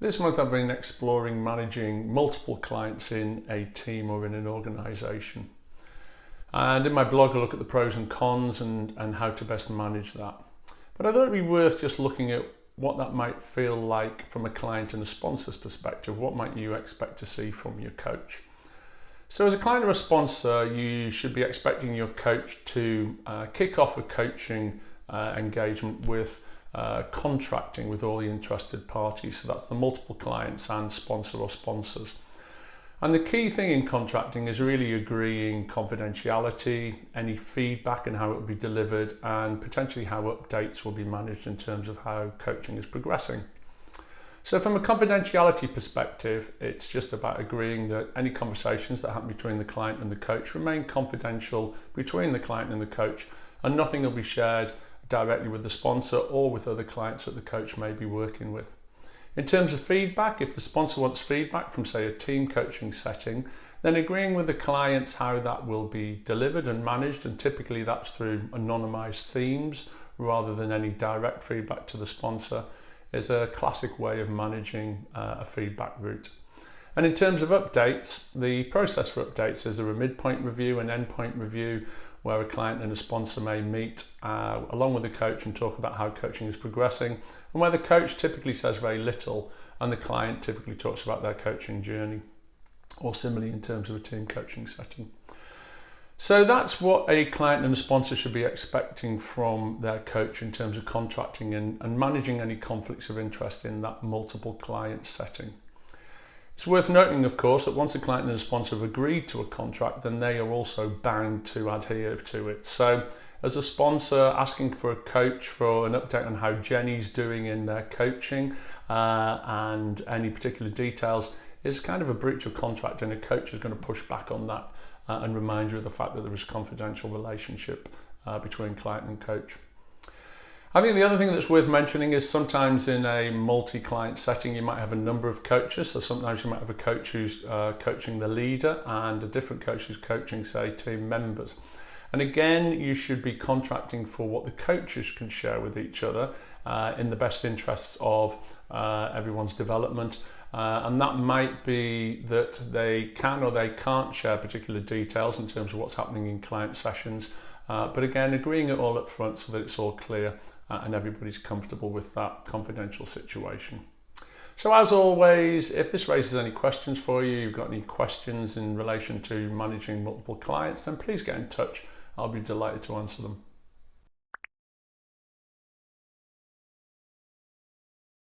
This month I've been exploring managing multiple clients in a team or in an organisation. And in my blog I look at the pros and cons and how to best manage that. But I thought it'd be worth just looking at what that might feel like from a client and a sponsor's perspective. What might you expect to see from your coach? So as a client or a sponsor, you should be expecting your coach to kick off a coaching engagement with contracting with all the interested parties. So that's the multiple clients and sponsor or sponsors. And the key thing in contracting is really agreeing confidentiality, any feedback and how it will be delivered, and potentially how updates will be managed in terms of how coaching is progressing. So from a confidentiality perspective, it's just about agreeing that any conversations that happen between the client and the coach remain confidential between the client and the coach, and nothing will be shared directly with the sponsor or with other clients that the coach may be working with. In terms of feedback, if the sponsor wants feedback from, say, a team coaching setting, then agreeing with the clients how that will be delivered and managed, and typically that's through anonymized themes rather than any direct feedback to the sponsor, is a classic way of managing a feedback route. And in terms of updates, the process for updates is there a midpoint review and endpoint review, where a client and a sponsor may meet along with the coach and talk about how coaching is progressing, and where the coach typically says very little and the client typically talks about their coaching journey, or similarly in terms of a team coaching setting. So that's what a client and a sponsor should be expecting from their coach in terms of contracting and managing any conflicts of interest in that multiple client setting. It's worth noting, of course, that once a client and a sponsor have agreed to a contract, then they are also bound to adhere to it. So as a sponsor, asking for a coach for an update on how Jenny's doing in their coaching and any particular details is kind of a breach of contract, and a coach is going to push back on that and remind you of the fact that there is a confidential relationship between client and coach. I think the other thing that's worth mentioning is sometimes in a multi-client setting you might have a number of coaches. So sometimes you might have a coach who's coaching the leader and a different coach who's coaching, say, team members. And again, you should be contracting for what the coaches can share with each other in the best interests of everyone's development. And that might be that they can or they can't share particular details in terms of what's happening in client sessions. But again, agreeing it all up front so that it's all clear and everybody's comfortable with that confidential situation. So as always, if this raises any questions for you, you've got any questions in relation to managing multiple clients, then please get in touch. I'll be delighted to answer them.